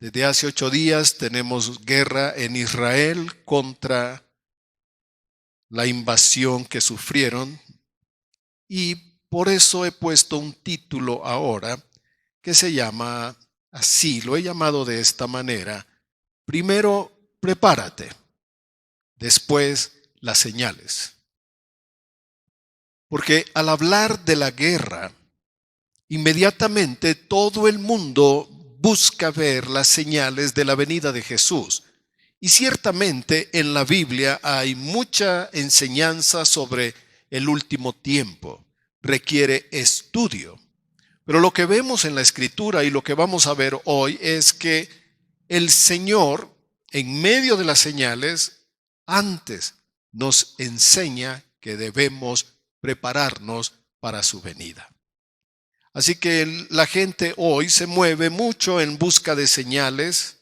Desde hace 8 días tenemos guerra en Israel contra la invasión que sufrieron, y por eso he puesto un título ahora que se llama así, lo he llamado de esta manera: primero prepárate, después las señales. Porque al hablar de la guerra, inmediatamente todo el mundo busca ver las señales de la venida de Jesús. Y ciertamente en la Biblia hay mucha enseñanza sobre el último tiempo. Requiere estudio. Pero lo que vemos en la Escritura y lo que vamos a ver hoy es que el Señor, en medio de las señales, antes nos enseña que debemos prepararnos para su venida. Así que la gente hoy se mueve mucho en busca de señales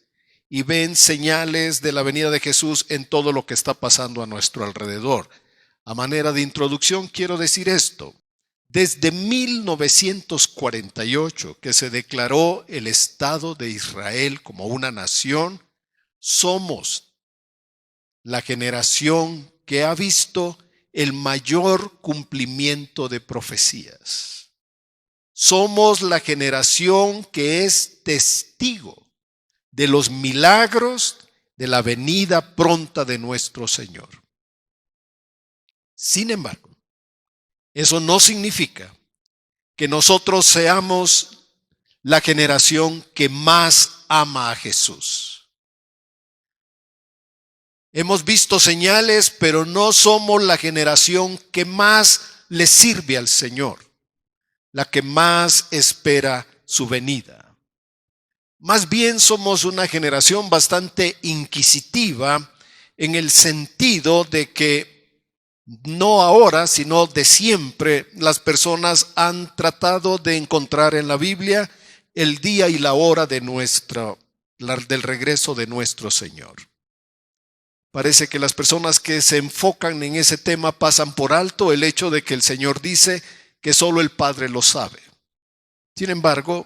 y ven señales de la venida de Jesús en todo lo que está pasando a nuestro alrededor. A manera de introducción quiero decir esto: desde 1948, que se declaró el Estado de Israel como una nación, somos la generación que ha visto el mayor cumplimiento de profecías. Somos la generación que es testigo de los milagros de la venida pronta de nuestro Señor. Sin embargo, eso no significa que nosotros seamos la generación que más ama a Jesús. Hemos visto señales, pero no somos la generación que más le sirve al Señor, la que más espera su venida. Más bien somos una generación bastante inquisitiva, en el sentido de que no ahora, sino de siempre, las personas han tratado de encontrar en la Biblia el día y la hora del regreso de nuestro Señor. Parece que las personas que se enfocan en ese tema pasan por alto el hecho de que el Señor dice que solo el Padre lo sabe. Sin embargo,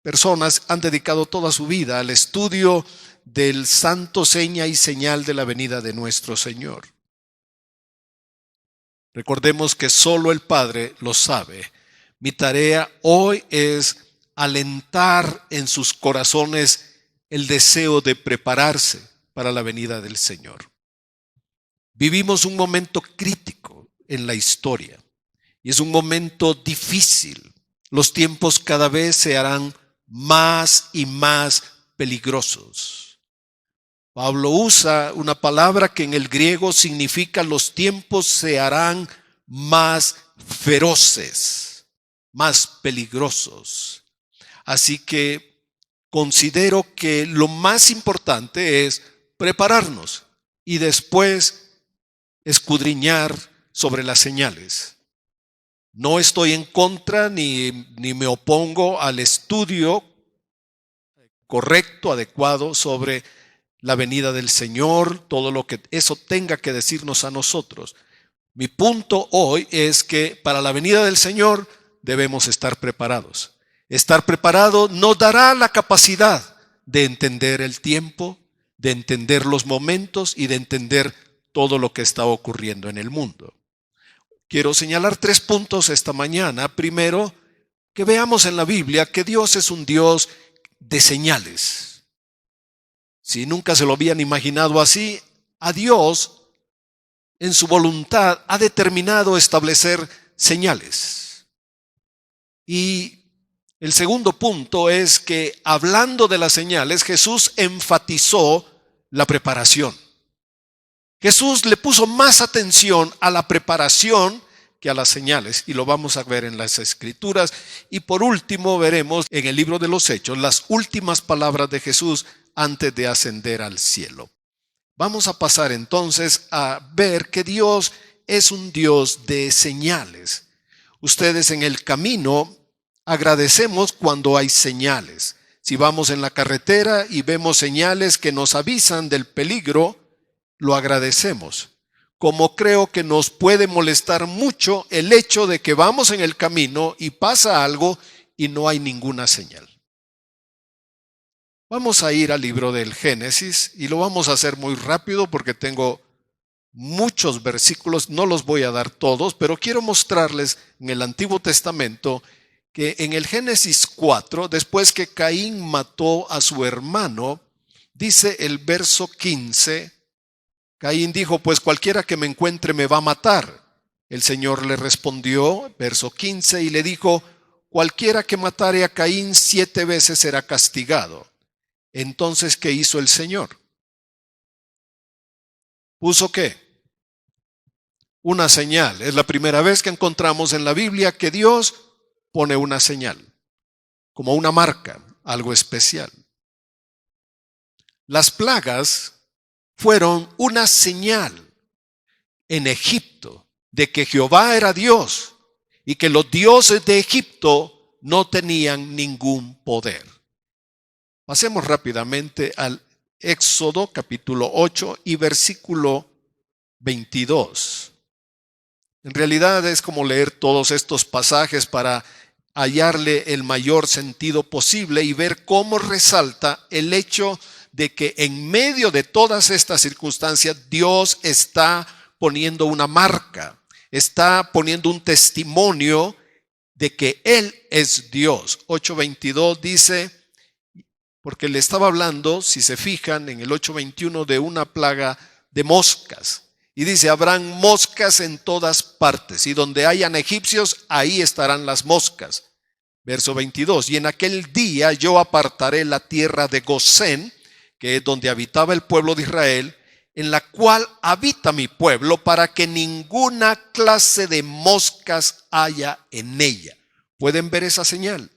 personas han dedicado toda su vida al estudio del santo seña y señal de la venida de nuestro Señor. Recordemos que solo el Padre lo sabe. Mi tarea hoy es alentar en sus corazones el deseo de prepararse para la venida del Señor. Vivimos un momento crítico en la historia y es un momento difícil. Los tiempos cada vez se harán más y más peligrosos. Pablo usa una palabra que en el griego significa: los tiempos se harán más feroces, más peligrosos. Así que considero que lo más importante es prepararnos y después escudriñar sobre las señales. No estoy en contra ni me opongo al estudio correcto, adecuado sobre la venida del Señor, todo lo que eso tenga que decirnos a nosotros. Mi punto hoy es que para la venida del Señor debemos estar preparados. Estar preparado nos dará la capacidad de entender el tiempo, de entender los momentos y de entender todo lo que está ocurriendo en el mundo. Quiero señalar 3 puntos esta mañana. Primero, que veamos en la Biblia que Dios es un Dios de señales. Si nunca se lo habían imaginado así, a Dios en su voluntad ha determinado establecer señales. Y el segundo punto es que, hablando de las señales, Jesús enfatizó la preparación. Jesús le puso más atención a la preparación que a las señales, y lo vamos a ver en las Escrituras. Y por último veremos en el libro de los Hechos las últimas palabras de Jesús antes de ascender al cielo. Vamos a pasar entonces a ver que Dios es un Dios de señales. Ustedes en el camino agradecemos cuando hay señales. Si vamos en la carretera y vemos señales que nos avisan del peligro, lo agradecemos. Como creo que nos puede molestar mucho el hecho de que vamos en el camino y pasa algo y no hay ninguna señal. Vamos a ir al libro del Génesis y lo vamos a hacer muy rápido porque tengo muchos versículos, no los voy a dar todos, pero quiero mostrarles en el Antiguo Testamento que en el Génesis 4, después que Caín mató a su hermano, dice el verso 15, Caín dijo, pues cualquiera que me encuentre me va a matar. El Señor le respondió, verso 15, y le dijo, cualquiera que matare a Caín 7 veces será castigado. Entonces, ¿qué hizo el Señor? ¿Puso qué? Una señal. Es la primera vez que encontramos en la Biblia que Dios pone una señal, como una marca, algo especial. Las plagas fueron una señal en Egipto de que Jehová era Dios y que los dioses de Egipto no tenían ningún poder. Pasemos rápidamente al Éxodo capítulo 8 y versículo 22. En realidad es como leer todos estos pasajes para hallarle el mayor sentido posible y ver cómo resalta el hecho de que en medio de todas estas circunstancias Dios está poniendo una marca, está poniendo un testimonio de que Él es Dios. 8:22 dice, porque le estaba hablando, si se fijan, en el 8:21 de una plaga de moscas. Y dice, habrán moscas en todas partes, y donde hayan egipcios, ahí estarán las moscas. Verso 22, y en aquel día yo apartaré la tierra de Gosén, que es donde habitaba el pueblo de Israel, en la cual habita mi pueblo, para que ninguna clase de moscas haya en ella. ¿Pueden ver esa señal?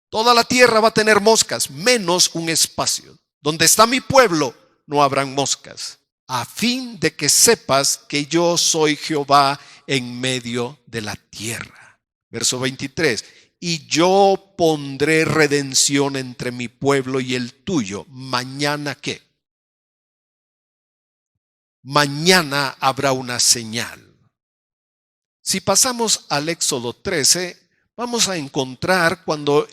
Toda la tierra va a tener moscas, menos un espacio. Donde está mi pueblo, no habrán moscas, a fin de que sepas que yo soy Jehová en medio de la tierra. Verso 23, y yo pondré redención entre mi pueblo y el tuyo. ¿Mañana qué? Mañana habrá una señal. Si pasamos al Éxodo 13, vamos a encontrar cuando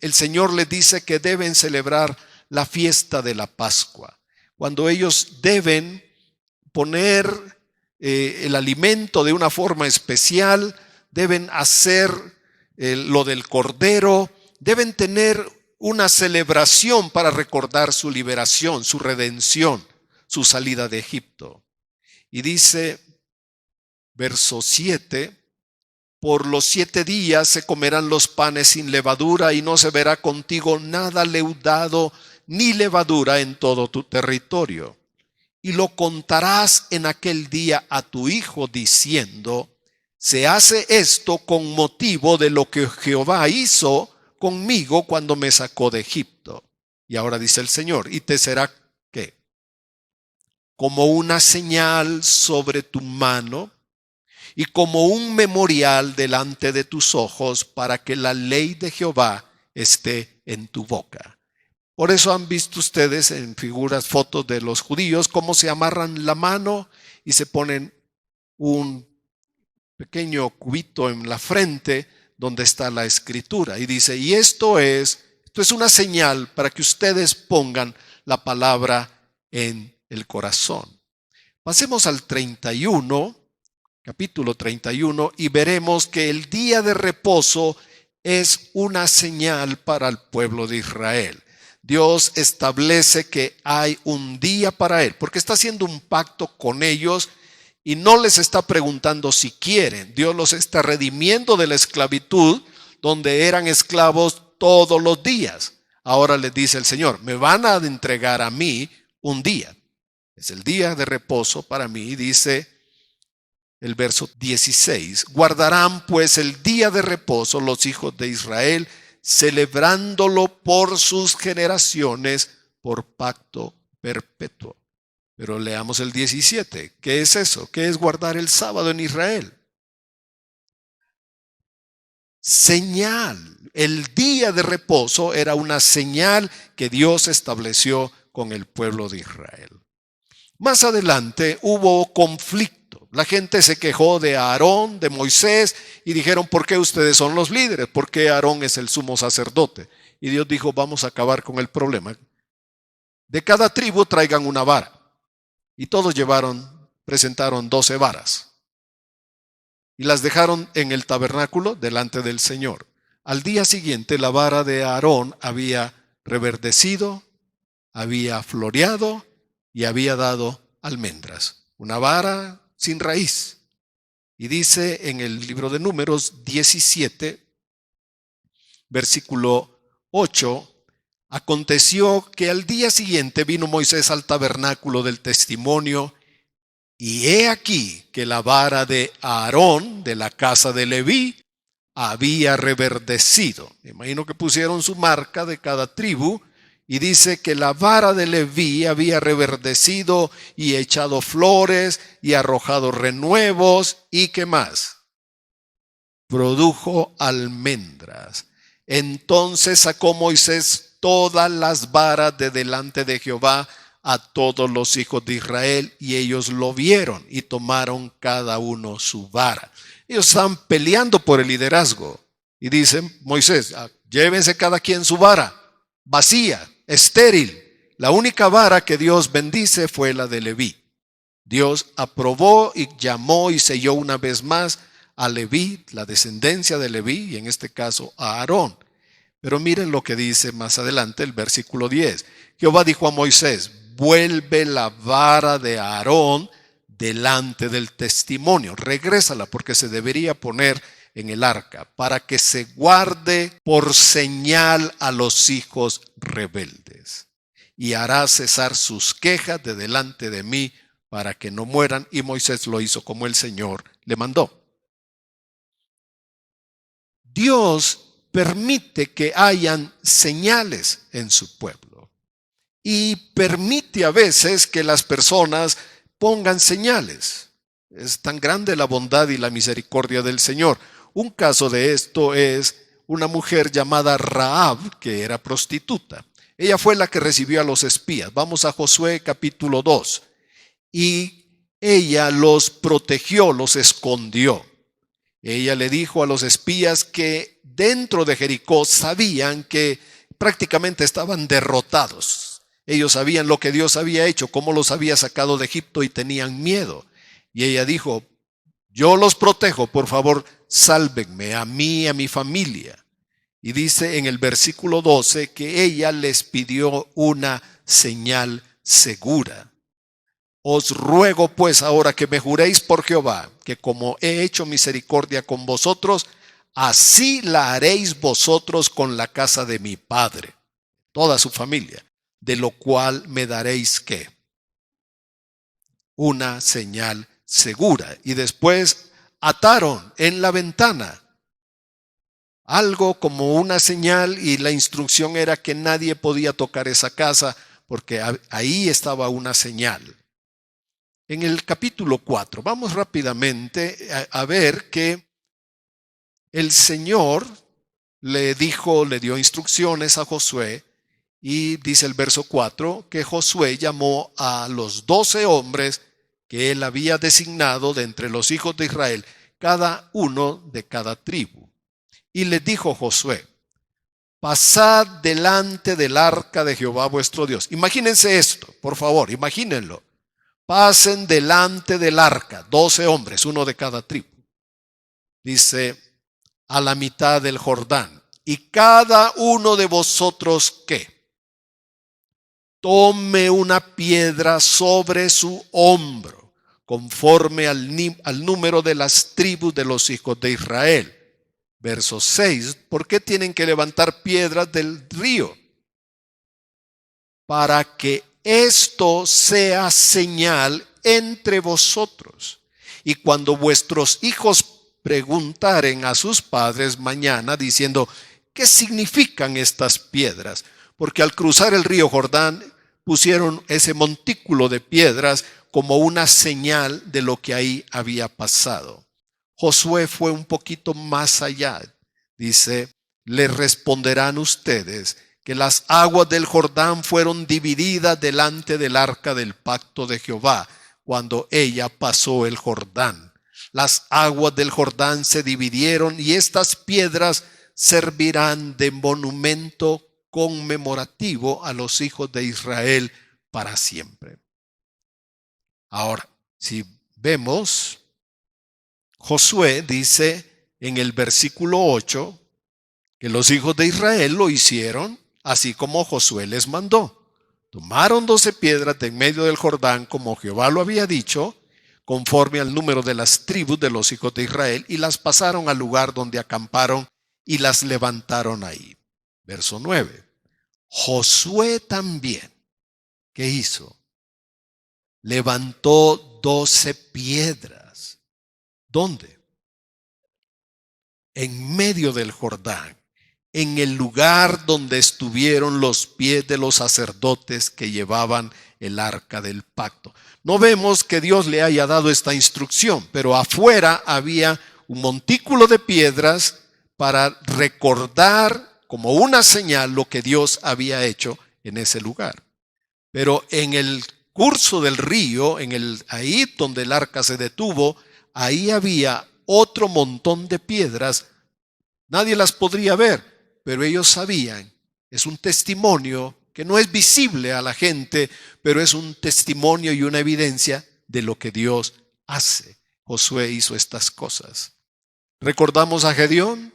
el Señor les dice que deben celebrar la fiesta de la Pascua, cuando ellos deben poner el alimento de una forma especial, deben hacer lo del cordero, deben tener una celebración para recordar su liberación, su redención, su salida de Egipto. Y dice, verso 7, por los 7 días se comerán los panes sin levadura y no se verá contigo nada leudado ni levadura en todo tu territorio. Y lo contarás en aquel día a tu hijo diciendo, se hace esto con motivo de lo que Jehová hizo conmigo cuando me sacó de Egipto. Y ahora dice el Señor, y te será ¿qué? Como una señal sobre tu mano y como un memorial delante de tus ojos para que la ley de Jehová esté en tu boca. Por eso han visto ustedes en figuras, fotos de los judíos, cómo se amarran la mano y se ponen un pequeño cubito en la frente donde está la escritura. Y dice, y esto es una señal para que ustedes pongan la palabra en el corazón. Pasemos al 31, capítulo 31, y veremos que el día de reposo es una señal para el pueblo de Israel. Dios establece que hay un día para Él, porque está haciendo un pacto con ellos y no les está preguntando si quieren. Dios los está redimiendo de la esclavitud, donde eran esclavos todos los días. Ahora les dice el Señor, me van a entregar a mí un día. Es el día de reposo para mí, dice el verso 16. Guardarán pues el día de reposo los hijos de Israel, celebrándolo por sus generaciones, por pacto perpetuo. Pero leamos el 17. ¿Qué es eso? ¿Qué es guardar el sábado en Israel? Señal. El día de reposo era una señal que Dios estableció con el pueblo de Israel. Más adelante hubo conflicto. La gente se quejó de Aarón, de Moisés, y dijeron, ¿por qué ustedes son los líderes? ¿Por qué Aarón es el sumo sacerdote? Y Dios dijo, vamos a acabar con el problema. de cada tribu traigan una vara. Y todos presentaron 12 varas. Y las dejaron en el tabernáculo delante del Señor. Al día siguiente la vara de Aarón había reverdecido, había floreado y había dado almendras. Una vara sin raíz. Y dice en el libro de Números 17, versículo 8, aconteció que al día siguiente vino Moisés al tabernáculo del testimonio, y he aquí que la vara de Aarón, de la casa de Leví, había reverdecido. Me imagino que pusieron su marca de cada tribu, y dice que la vara de Leví había reverdecido y echado flores y arrojado renuevos, y ¿qué más? Produjo almendras. Entonces sacó Moisés todas las varas de delante de Jehová a todos los hijos de Israel, y ellos lo vieron y tomaron cada uno su vara. Ellos estaban peleando por el liderazgo y dicen: Moisés, llévense cada quien su vara, vacía, estéril. La única vara que Dios bendice fue la de Leví. Dios aprobó y llamó y selló una vez más a Leví, la descendencia de Leví, y en este caso a Aarón. Pero miren lo que dice más adelante el versículo 10. Jehová dijo a Moisés: vuelve la vara de Aarón delante del testimonio, regrésala, porque se debería poner en el arca, para que se guarde por señal a los hijos rebeldes, y hará cesar sus quejas de delante de mí, para que no mueran. Y Moisés lo hizo como el Señor le mandó. Dios permite que hayan señales en su pueblo, y permite a veces que las personas pongan señales. Es tan grande la bondad y la misericordia del Señor. Un caso de esto es una mujer llamada Rahab, que era prostituta. Ella fue la que recibió a los espías. Vamos a Josué capítulo 2. Y ella los protegió, los escondió. Ella le dijo a los espías que dentro de Jericó sabían que prácticamente estaban derrotados. Ellos sabían lo que Dios había hecho, cómo los había sacado de Egipto, y tenían miedo. Y ella dijo: yo los protejo, por favor, sálvenme a mí, a mi familia. Y dice en el versículo 12 que ella les pidió una señal segura. Os ruego pues ahora que me juréis por Jehová, que como he hecho misericordia con vosotros, así la haréis vosotros con la casa de mi padre, toda su familia, de lo cual me daréis ¿qué? Una señal segura. Y después ataron en la ventana algo como una señal, y la instrucción era que nadie podía tocar esa casa, porque ahí estaba una señal. En el capítulo 4, vamos rápidamente a ver que el Señor le dio instrucciones a Josué, y dice el verso 4 que Josué llamó a los 12 hombres que él había designado de entre los hijos de Israel, cada uno de cada tribu. Y les dijo Josué: pasad delante del arca de Jehová vuestro Dios. Imagínense esto, por favor, imagínenlo. Pasen delante del arca, 12 hombres, uno de cada tribu. Dice: a la mitad del Jordán. Y cada uno de vosotros, ¿qué? Tome una piedra sobre su hombro, conforme al número de las tribus de los hijos de Israel. Verso 6. ¿Por qué tienen que levantar piedras del río? Para que esto sea señal entre vosotros. Y cuando vuestros hijos preguntaren a sus padres mañana diciendo: ¿qué significan estas piedras? Porque al cruzar el río Jordán pusieron ese montículo de piedras como una señal de lo que ahí había pasado. Josué fue un poquito más allá. Dice: les responderán ustedes que las aguas del Jordán fueron divididas delante del arca del pacto de Jehová cuando ella pasó el Jordán. Las aguas del Jordán se dividieron, y estas piedras servirán de monumento conmemorativo a los hijos de Israel para siempre. Ahora, si vemos, Josué dice en el versículo 8 que los hijos de Israel lo hicieron así como Josué les mandó. Tomaron 12 piedras de en medio del Jordán como Jehová lo había dicho, conforme al número de las tribus de los hijos de Israel, y las pasaron al lugar donde acamparon y las levantaron ahí. Verso 9. Josué también, ¿qué hizo? Levantó 12 piedras. ¿Dónde? En medio del Jordán, en el lugar donde estuvieron los pies de los sacerdotes que llevaban el arca del pacto. No vemos que Dios le haya dado esta instrucción, pero afuera había un montículo de piedras para recordar como una señal lo que Dios había hecho en ese lugar. Pero en el curso del río, ahí donde el arca se detuvo, ahí había otro montón de piedras. Nadie las podría ver, pero ellos sabían. Es un testimonio que no es visible a la gente, pero es un testimonio y una evidencia de lo que Dios hace. Josué hizo estas cosas. Recordamos a Gedeón,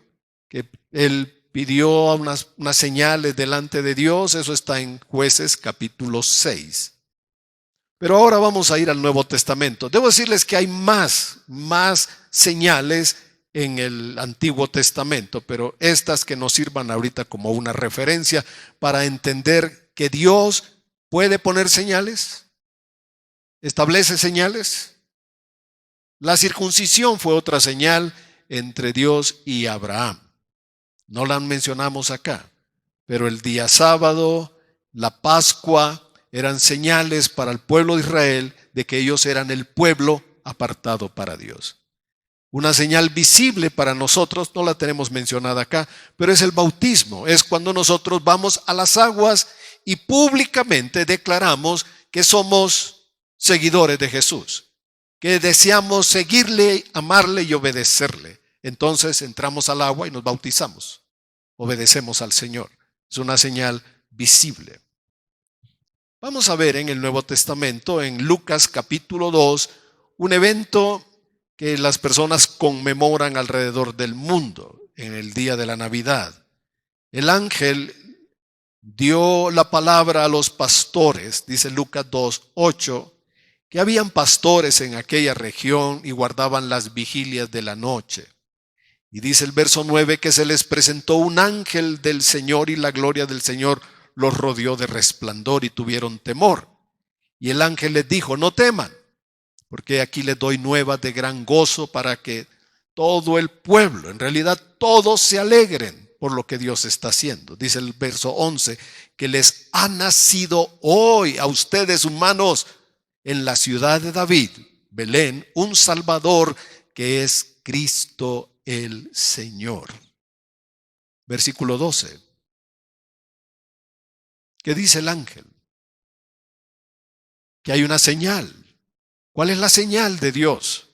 que él pidió unas señales delante de Dios. Eso está en Jueces capítulo 6. Pero ahora vamos a ir al Nuevo Testamento. Debo decirles que hay más señales en el Antiguo Testamento, pero estas que nos sirvan ahorita como una referencia para entender que Dios puede poner señales, establece señales. La circuncisión fue otra señal entre Dios y Abraham. No la mencionamos acá, pero el día sábado, la Pascua, eran señales para el pueblo de Israel de que ellos eran el pueblo apartado para Dios. Una señal visible para nosotros, no la tenemos mencionada acá, pero es el bautismo. Es cuando nosotros vamos a las aguas y públicamente declaramos que somos seguidores de Jesús, que deseamos seguirle, amarle y obedecerle. Entonces entramos al agua y nos bautizamos. Obedecemos al Señor. Es una señal visible. Vamos a ver en el Nuevo Testamento, en Lucas capítulo 2, un evento que las personas conmemoran alrededor del mundo en el día de la Navidad. El ángel dio la palabra a los pastores, dice Lucas 2:8, que habían pastores en aquella región y guardaban las vigilias de la noche. Y dice el verso 9 que se les presentó un ángel del Señor y la gloria del Señor los rodeó de resplandor y tuvieron temor. Y el ángel les dijo, no teman, porque aquí les doy nuevas de gran gozo para que todo el pueblo, en realidad todos se alegren por lo que Dios está haciendo. Dice el verso 11, que les ha nacido hoy a ustedes humanos en la ciudad de David, Belén, un Salvador que es Cristo el Señor. Versículo 12. ¿Qué dice el ángel? Que hay una señal. ¿Cuál es la señal de Dios?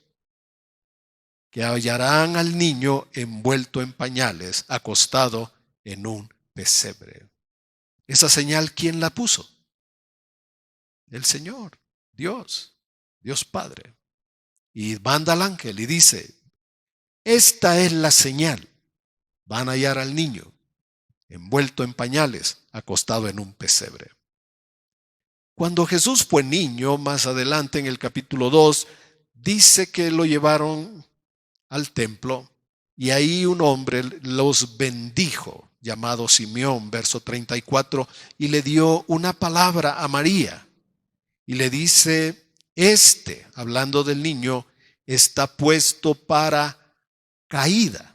Que hallarán al niño envuelto en pañales, acostado en un pesebre. Esa señal, ¿quién la puso? El Señor, Dios Padre. Y manda al ángel y dice, esta es la señal. Van a hallar al niño envuelto en pañales, acostado en un pesebre. Cuando Jesús fue niño, más adelante en el capítulo 2, dice que lo llevaron al templo y ahí un hombre los bendijo, llamado Simeón, verso 34, y le dio una palabra a María. Y le dice, hablando del niño, está puesto para caída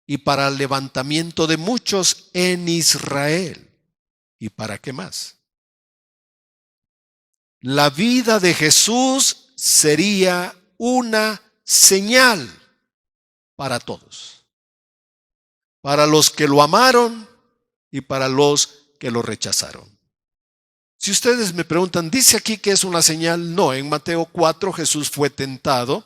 y para el levantamiento de muchos en Israel. ¿Y para qué más? La vida de Jesús sería una señal para todos, para los que lo amaron y para los que lo rechazaron. Si ustedes me preguntan, ¿dice aquí que es una señal? No, en Mateo 4 Jesús fue tentado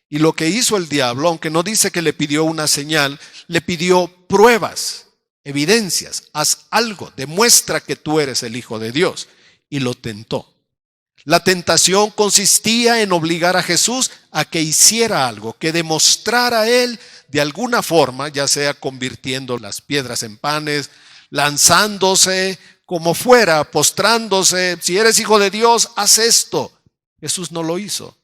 y lo que hizo el diablo, aunque no dice que le pidió una señal, le pidió pruebas. evidencias, haz algo, demuestra que tú eres el Hijo de Dios. Y lo tentó. La tentación consistía en obligar a Jesús a que hiciera algo, que demostrara a él de alguna forma, ya sea convirtiendo las piedras en panes, lanzándose como fuera, postrándose. Si eres hijo de Dios, haz esto. Jesús no lo hizo,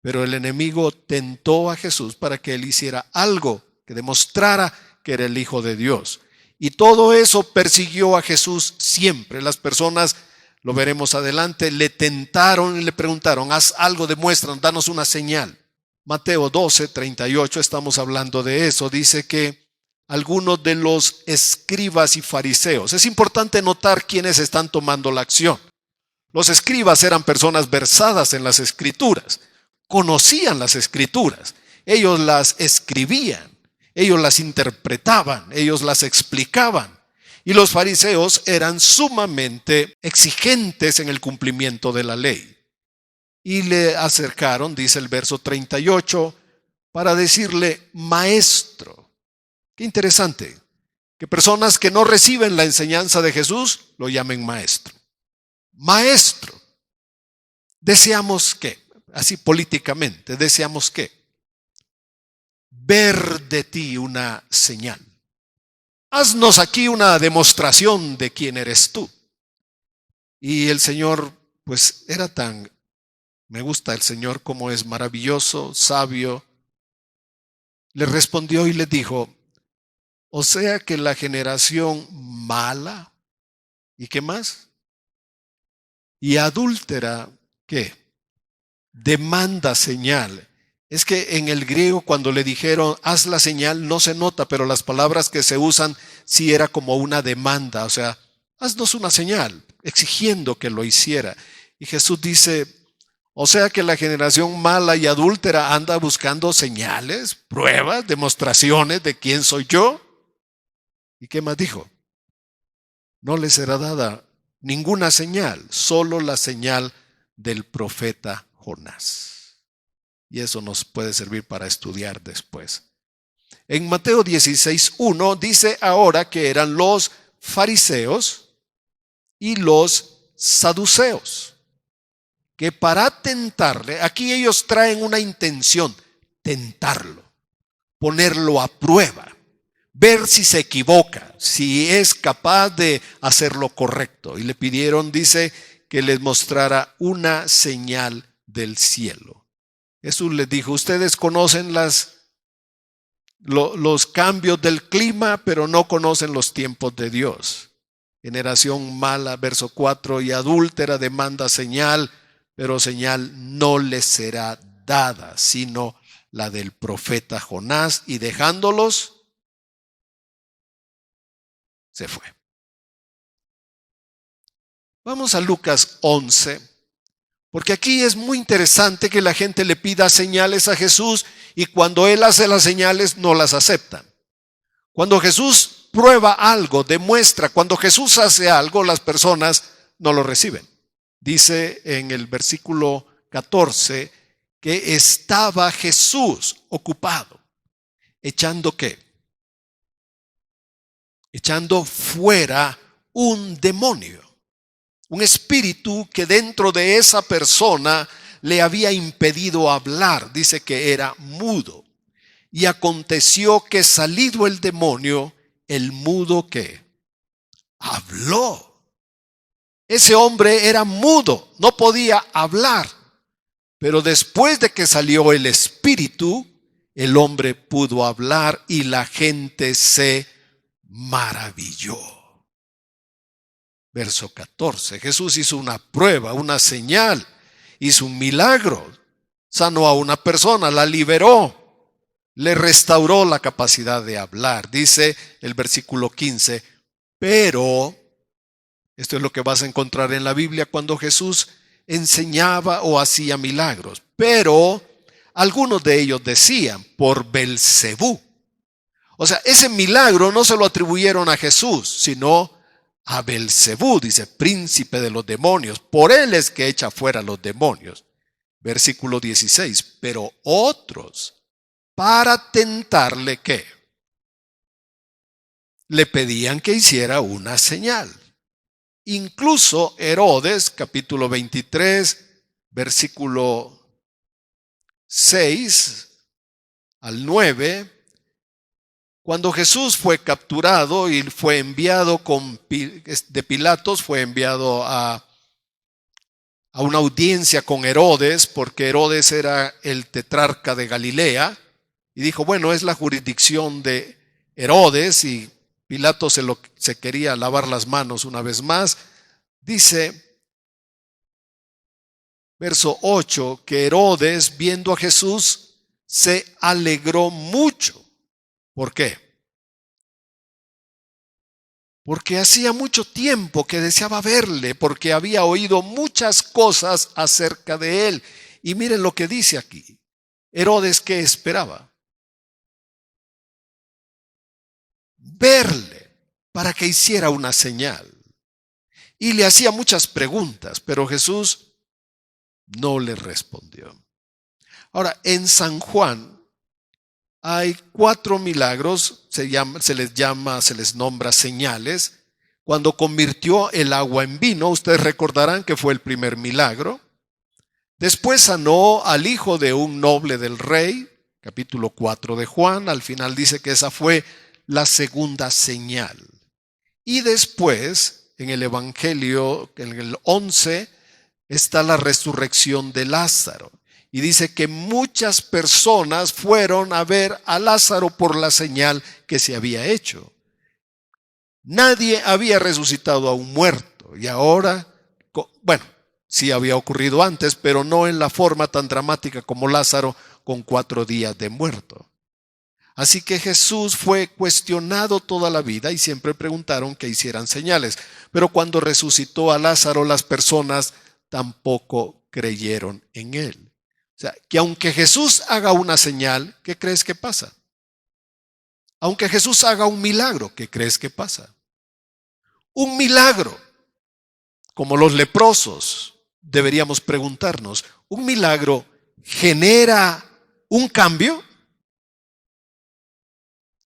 pero el enemigo tentó a Jesús para que él hiciera algo, que demostrara que era el Hijo de Dios. Y todo eso persiguió a Jesús siempre. Las personas, lo veremos adelante, le tentaron y le preguntaron, haz algo, demuéstranos, danos una señal. Mateo 12, 38, estamos hablando de eso. Dice que algunos de los escribas y fariseos, es importante notar quiénes están tomando la acción. Los escribas eran personas versadas en las escrituras, conocían las escrituras, ellos las escribían, ellos las interpretaban, ellos las explicaban. Y los fariseos eran sumamente exigentes en el cumplimiento de la ley. Y le acercaron, dice el verso 38, para decirle, maestro. Qué interesante, que personas que no reciben la enseñanza de Jesús lo llamen maestro. Maestro, deseamos que, así políticamente, deseamos que ver de ti una señal. Haznos aquí una demostración de quién eres tú. Y el Señor, pues era me gusta el Señor como es maravilloso, sabio. Le respondió y le dijo, o sea que la generación mala, ¿y qué más? Y adúltera, ¿qué? Demanda señal. Es que en el griego cuando le dijeron, haz la señal, no se nota, pero las palabras que se usan sí era como una demanda, o sea, haznos una señal, exigiendo que lo hiciera. Y Jesús dice, o sea que la generación mala y adúltera anda buscando señales, pruebas, demostraciones de quién soy yo. ¿Y qué más dijo? No les será dada ninguna señal, solo la señal del profeta Jonás. Y eso nos puede servir para estudiar después. En Mateo 16:1 dice ahora que eran los fariseos y los saduceos, que para tentarle, aquí ellos traen una intención, tentarlo, ponerlo a prueba, ver si se equivoca, si es capaz de hacer lo correcto. Y le pidieron, dice, que les mostrara una señal del cielo. Jesús les dijo, ustedes conocen los cambios del clima, pero no conocen los tiempos de Dios. Generación mala, verso 4, y adúltera demanda señal, pero señal no les será dada, sino la del profeta Jonás, y dejándolos, se fue. Vamos a Lucas 11. Porque aquí es muy interesante que la gente le pida señales a Jesús y cuando Él hace las señales no las aceptan. Cuando Jesús prueba algo, demuestra, cuando Jesús hace algo, las personas no lo reciben. Dice en el versículo 14 que estaba Jesús ocupado. ¿Echando qué? Echando fuera un demonio. Un espíritu que dentro de esa persona le había impedido hablar. Dice que era mudo. Y aconteció que salido el demonio, el mudo ¿qué? Habló. Ese hombre era mudo, no podía hablar. Pero después de que salió el espíritu, el hombre pudo hablar y la gente se maravilló. Verso 14, Jesús hizo una prueba, una señal, hizo un milagro, sanó a una persona, la liberó, le restauró la capacidad de hablar. Dice el versículo 15, pero, esto es lo que vas a encontrar en la Biblia cuando Jesús enseñaba o hacía milagros, pero algunos de ellos decían, por Belcebú. O sea, ese milagro no se lo atribuyeron a Jesús, sino a Belcebú, dice, príncipe de los demonios. Por él es que echa fuera los demonios. Versículo 16. Pero otros, para tentarle, ¿qué? le pedían que hiciera una señal. Incluso Herodes, capítulo 23, versículo 6 al 9, cuando Jesús fue capturado y fue enviado de Pilatos, fue enviado a una audiencia con Herodes, porque Herodes era el tetrarca de Galilea, y dijo, bueno, es la jurisdicción de Herodes, y Pilatos se quería lavar las manos una vez más. Dice, verso 8, que Herodes, viendo a Jesús, se alegró mucho. ¿Por qué? Porque hacía mucho tiempo que deseaba verle, porque había oído muchas cosas acerca de él. Y miren lo que dice aquí. Herodes, ¿qué esperaba? Verle para que hiciera una señal. Y le hacía muchas preguntas, pero Jesús no le respondió. Ahora, en San Juan hay 4 milagros, se les nombra señales. Cuando convirtió el agua en vino, ustedes recordarán que fue el primer milagro. Después sanó al hijo de un noble del rey, capítulo 4 de Juan. Al final dice que esa fue la segunda señal. Y después, en el Evangelio, en el 11, está la resurrección de Lázaro. Y dice que muchas personas fueron a ver a Lázaro por la señal que se había hecho. Nadie había resucitado a un muerto. Y ahora, bueno, sí había ocurrido antes, pero no en la forma tan dramática como Lázaro con 4 días de muerto. Así que Jesús fue cuestionado toda la vida y siempre preguntaron que hicieran señales. Pero cuando resucitó a Lázaro, las personas tampoco creyeron en él. O sea, que aunque Jesús haga una señal, ¿qué crees que pasa? Aunque Jesús haga un milagro, ¿qué crees que pasa? Un milagro, como los leprosos, deberíamos preguntarnos, ¿un milagro genera un cambio?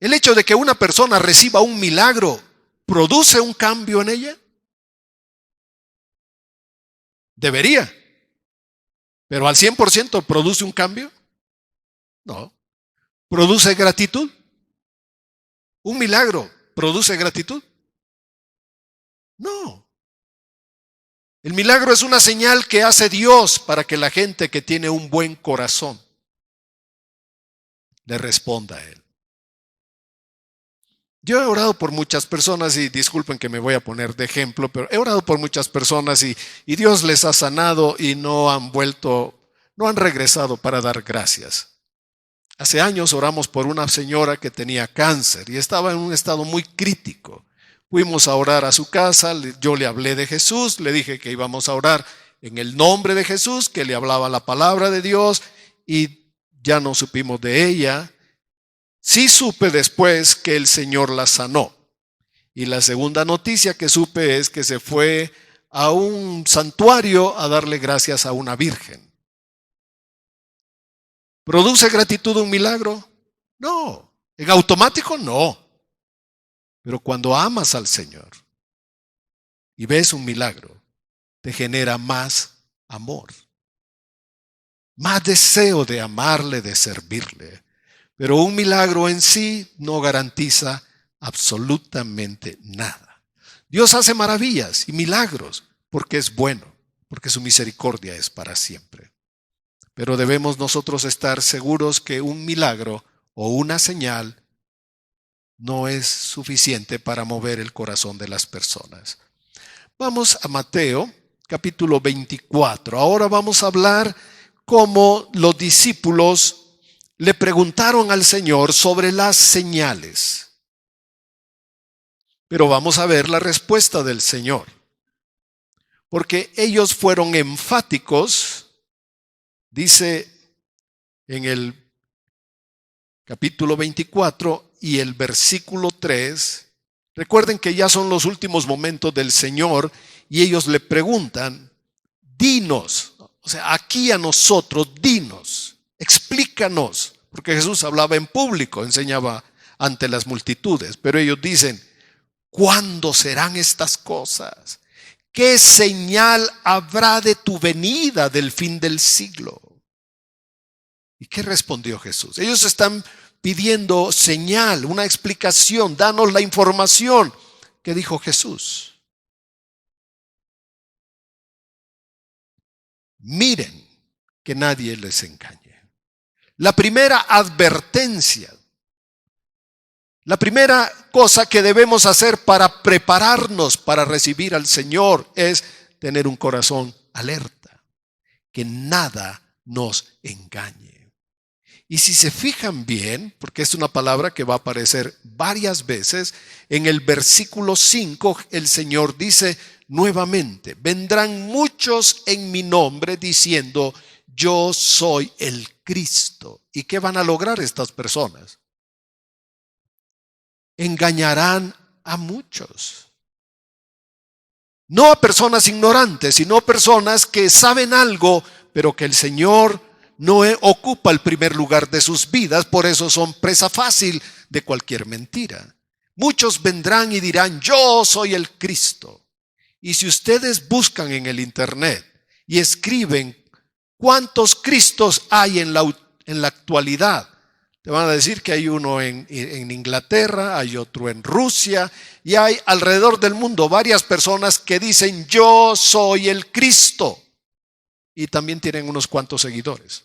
¿El hecho de que una persona reciba un milagro produce un cambio en ella? Debería. ¿Pero al 100% produce un cambio? No. ¿Produce gratitud? ¿Un milagro produce gratitud? No. El milagro es una señal que hace Dios para que la gente que tiene un buen corazón le responda a Él. Yo he orado por muchas personas y disculpen que me voy a poner de ejemplo, pero he orado por muchas personas y Dios les ha sanado y no han regresado para dar gracias. Hace años oramos por una señora que tenía cáncer y estaba en un estado muy crítico. Fuimos a orar a su casa, yo le hablé de Jesús, le dije que íbamos a orar en el nombre de Jesús, que le hablaba la palabra de Dios y ya no supimos de ella. Sí supe después que el Señor la sanó. Y la segunda noticia que supe es que se fue a un santuario a darle gracias a una virgen. ¿Produce gratitud un milagro? No. ¿En automático? No. Pero cuando amas al Señor y ves un milagro, te genera más amor, más deseo de amarle, de servirle. Pero un milagro en sí no garantiza absolutamente nada. Dios hace maravillas y milagros porque es bueno, porque su misericordia es para siempre. Pero debemos nosotros estar seguros que un milagro o una señal no es suficiente para mover el corazón de las personas. Vamos a Mateo, capítulo 24. Ahora vamos a hablar cómo los discípulos le preguntaron al Señor sobre las señales. Pero vamos a ver la respuesta del Señor. Porque ellos fueron enfáticos, dice en el capítulo 24 y el versículo 3. Recuerden que ya son los últimos momentos del Señor y ellos le preguntan, dinos, o sea, aquí a nosotros, dinos. Explícanos, porque Jesús hablaba en público, enseñaba ante las multitudes, pero ellos dicen, ¿cuándo serán estas cosas? ¿Qué señal habrá de tu venida del fin del siglo? ¿Y qué respondió Jesús? Ellos están pidiendo señal, una explicación, danos la información. ¿Qué dijo Jesús? Miren que nadie les engañe. La primera advertencia, la primera cosa que debemos hacer para prepararnos para recibir al Señor es tener un corazón alerta, que nada nos engañe. Y si se fijan bien, porque es una palabra que va a aparecer varias veces, en el versículo 5 el Señor dice nuevamente, vendrán muchos en mi nombre diciendo, yo soy el Cristo. ¿Y qué van a lograr estas personas? Engañarán a muchos. No a personas ignorantes, sino personas que saben algo, pero que el Señor no ocupa el primer lugar de sus vidas, por eso son presa fácil de cualquier mentira. Muchos vendrán y dirán, yo soy el Cristo. Y si ustedes buscan en el internet y escriben cuántos Cristos hay en la actualidad, te van a decir que hay uno en Inglaterra, hay otro en Rusia y hay alrededor del mundo varias personas que dicen yo soy el Cristo y también tienen unos cuantos seguidores.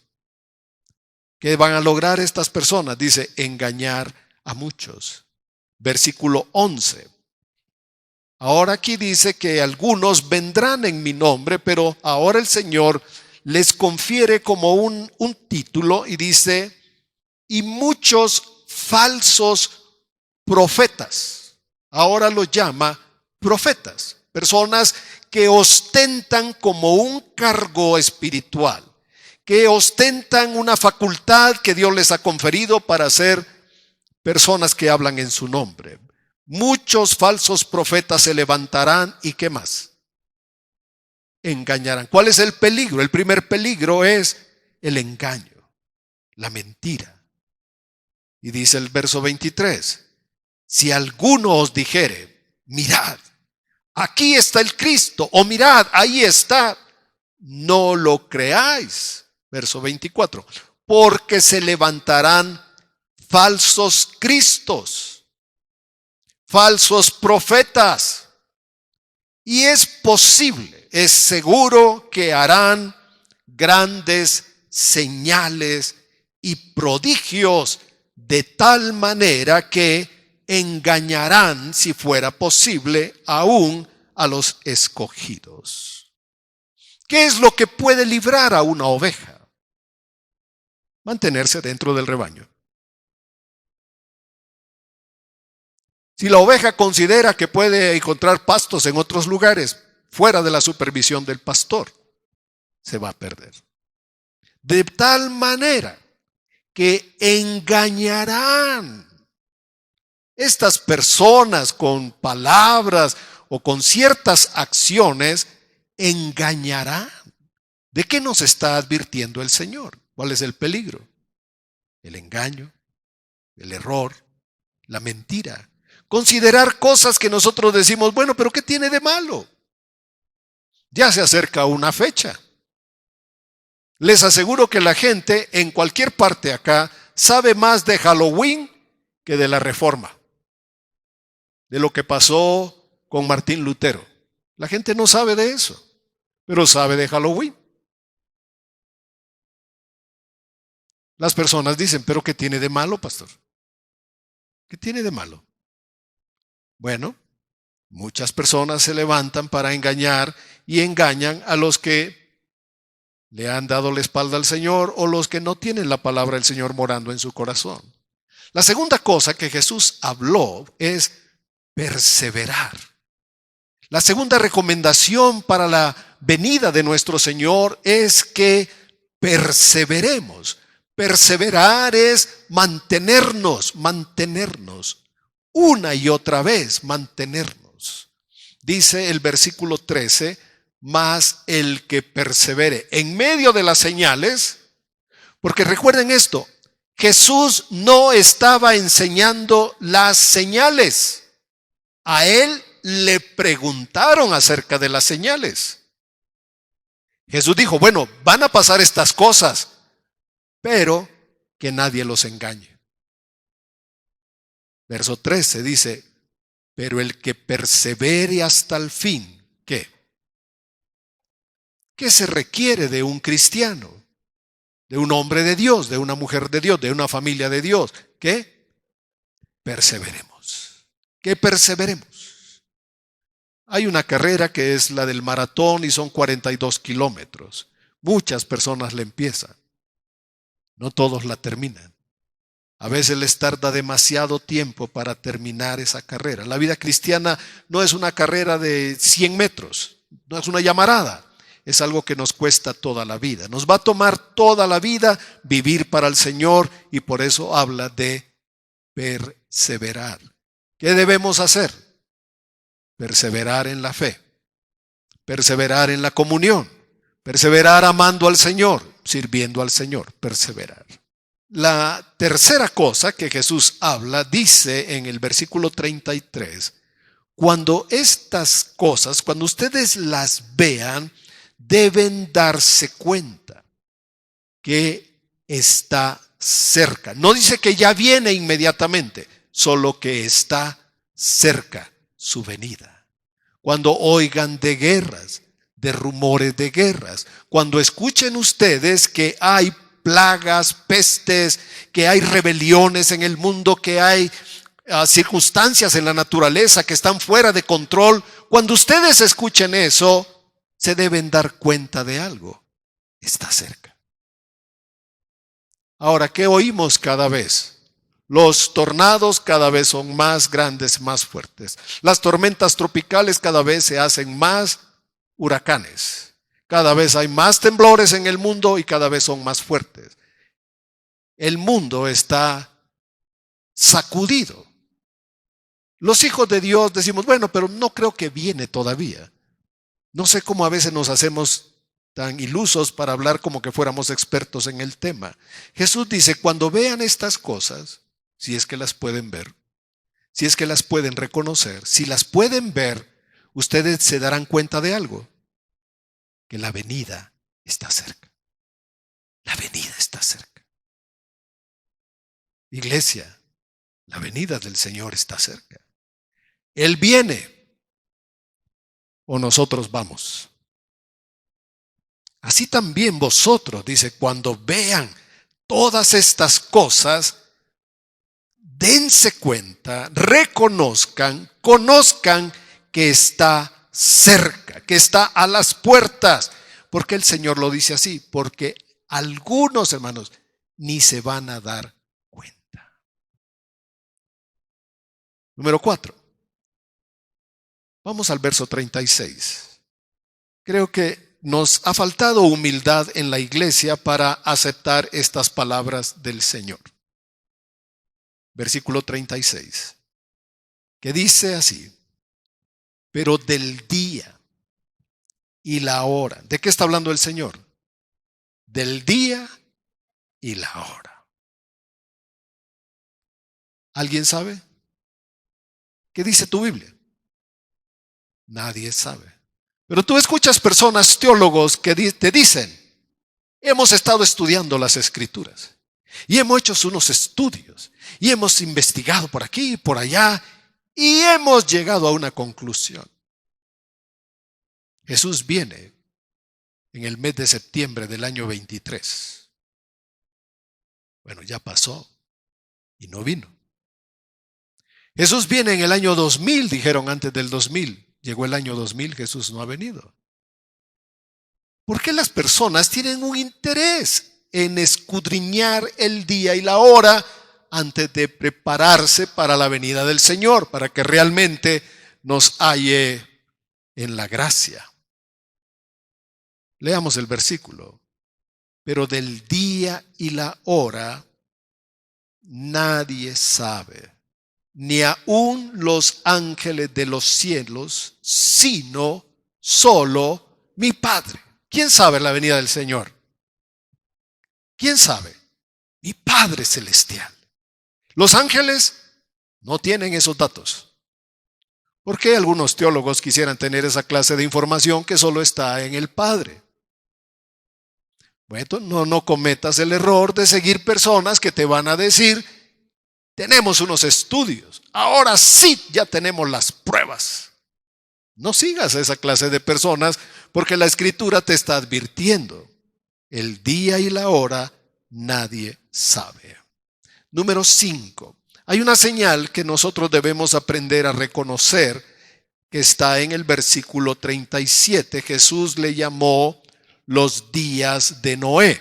¿Qué van a lograr estas personas? Dice engañar a muchos. Versículo 11. Ahora aquí dice que algunos vendrán en mi nombre, pero ahora el Señor les confiere como un título y dice y muchos falsos profetas. Ahora los llama profetas, personas que ostentan como un cargo espiritual, que ostentan una facultad que Dios les ha conferido para ser personas que hablan en su nombre. Muchos falsos profetas se levantarán y ¿qué más? Engañarán. ¿Cuál es el peligro? El primer peligro es el engaño, la mentira. Y dice el verso 23, si alguno os dijere, mirad, aquí está el Cristo, o mirad, ahí está, no lo creáis. Verso 24, porque se levantarán falsos cristos, falsos profetas, y es posible, es seguro que harán grandes señales y prodigios de tal manera que engañarán, si fuera posible, aún a los escogidos. ¿Qué es lo que puede librar a una oveja? Mantenerse dentro del rebaño. Si la oveja considera que puede encontrar pastos en otros lugares, fuera de la supervisión del pastor, se va a perder. De tal manera que engañarán. Estas personas con palabras o con ciertas acciones engañarán. ¿De qué nos está advirtiendo el Señor? ¿Cuál es el peligro? El engaño, el error, la mentira. Considerar cosas que nosotros decimos, bueno, pero ¿qué tiene de malo? Ya se acerca una fecha. Les aseguro que la gente en cualquier parte acá sabe más de Halloween que de la Reforma, de lo que pasó con Martín Lutero. La gente no sabe de eso, pero sabe de Halloween. Las personas dicen, ¿pero qué tiene de malo, pastor? ¿Qué tiene de malo? Bueno, muchas personas se levantan para engañar y engañan a los que le han dado la espalda al Señor o los que no tienen la palabra del Señor morando en su corazón. La segunda cosa que Jesús habló es perseverar. La segunda recomendación para la venida de nuestro Señor es que perseveremos. Perseverar es mantenernos una y otra vez, mantenernos. Dice el versículo 13, mas el que persevere en medio de las señales, porque recuerden esto, Jesús no estaba enseñando las señales A él le preguntaron acerca de las señales. Jesús dijo, bueno, van a pasar estas cosas, pero que nadie los engañe. Verso 13 dice, pero el que persevere hasta el fin, ¿qué? ¿Qué se requiere de un cristiano? De un hombre de Dios, de una mujer de Dios, de una familia de Dios. ¿Qué? Perseveremos. Que perseveremos. Hay una carrera que es la del maratón y son 42 kilómetros. Muchas personas la empiezan. No todos la terminan. A veces les tarda demasiado tiempo para terminar esa carrera. La vida cristiana no es una carrera de 100 metros, no es una llamarada. Es algo que nos cuesta toda la vida. Nos va a tomar toda la vida vivir para el Señor y por eso habla de perseverar. ¿Qué debemos hacer? Perseverar en la fe, perseverar en la comunión, perseverar amando al Señor, sirviendo al Señor, perseverar. La tercera cosa que Jesús habla, dice en el versículo 33, cuando estas cosas, cuando ustedes las vean, deben darse cuenta que está cerca. No dice que ya viene inmediatamente, solo que está cerca su venida. Cuando oigan de guerras, de rumores de guerras, cuando escuchen ustedes que hay plagas, pestes, que hay rebeliones en el mundo, que hay circunstancias en la naturaleza que están fuera de control, cuando ustedes escuchen eso, se deben dar cuenta de algo. Está cerca. Ahora, ¿qué oímos cada vez? Los tornados cada vez son más grandes, más fuertes. Las tormentas tropicales cada vez se hacen más huracanes. Cada vez hay más temblores en el mundo y cada vez son más fuertes. El mundo está sacudido. Los hijos de Dios decimos, bueno, pero no creo que viene todavía. No sé cómo a veces nos hacemos tan ilusos para hablar como que fuéramos expertos en el tema. Jesús dice, cuando vean estas cosas, si es que las pueden ver, si es que las pueden reconocer, si las pueden ver, ustedes se darán cuenta de algo, que la venida está cerca. La venida está cerca. Iglesia, la venida del Señor está cerca. Él viene o nosotros vamos. Así también vosotros, dice, cuando vean todas estas cosas, dense cuenta, reconozcan, conozcan que está cerca, que está a las puertas. Porque el Señor lo dice así, porque algunos hermanos ni se van a dar cuenta. Número 4. Vamos al verso 36. Creo que nos ha faltado humildad en la iglesia para aceptar estas palabras del Señor. Versículo 36, que dice así, pero del día y la hora. ¿De qué está hablando el Señor? Del día y la hora. ¿Alguien sabe? ¿Qué dice tu Biblia? Nadie sabe. Pero tú escuchas personas, teólogos, que te dicen, hemos estado estudiando las Escrituras y hemos hecho unos estudios y hemos investigado por aquí y por allá y hemos llegado a una conclusión. Jesús viene en el mes de septiembre del año 23. Bueno, ya pasó y no vino. Jesús viene en el año 2000, dijeron antes del 2000. Llegó el año 2000, Jesús no ha venido. ¿Por qué las personas tienen un interés en escudriñar el día y la hora antes de prepararse para la venida del Señor, para que realmente nos halle en la gracia? Leamos el versículo. Pero del día y la hora nadie sabe, ni aun los ángeles de los cielos, sino solo mi Padre. ¿Quién sabe la venida del Señor? ¿Quién sabe? Mi Padre celestial. Los ángeles no tienen esos datos, ¿Por qué algunos teólogos quisieran tener esa clase de información que solo está en el Padre? Bueno, no cometas el error de seguir personas que te van a decir: tenemos unos estudios, ahora sí ya tenemos las pruebas. No sigas a esa clase de personas, porque la Escritura te está advirtiendo: el día y la hora nadie sabe. Número 5. Hay una señal que nosotros debemos aprender a reconocer, que está en el versículo 37. Jesús le llamó los días de Noé.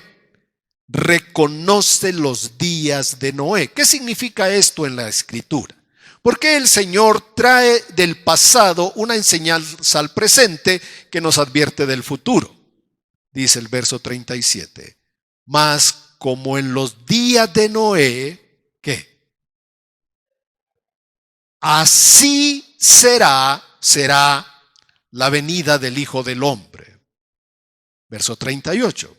Reconoce los días de Noé. ¿Qué significa esto en la Escritura? Porque el Señor trae del pasado una enseñanza al presente que nos advierte del futuro. Dice el verso 37. Mas como en los días de Noé, ¿qué? Así será la venida del Hijo del Hombre. Verso 38.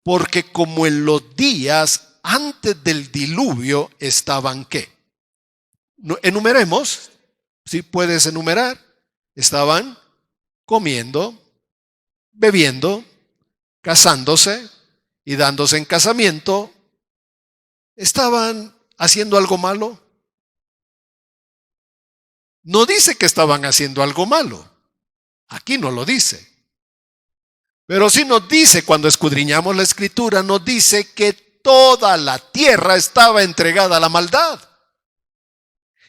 Porque como en los días antes del diluvio estaban, ¿qué? Enumeremos, si puedes enumerar. Estaban comiendo, bebiendo, casándose y dándose en casamiento. ¿Estaban haciendo algo malo? No dice que estaban haciendo algo malo. Aquí no lo dice. Pero sí nos dice, cuando escudriñamos la Escritura, nos dice que toda la tierra estaba entregada a la maldad.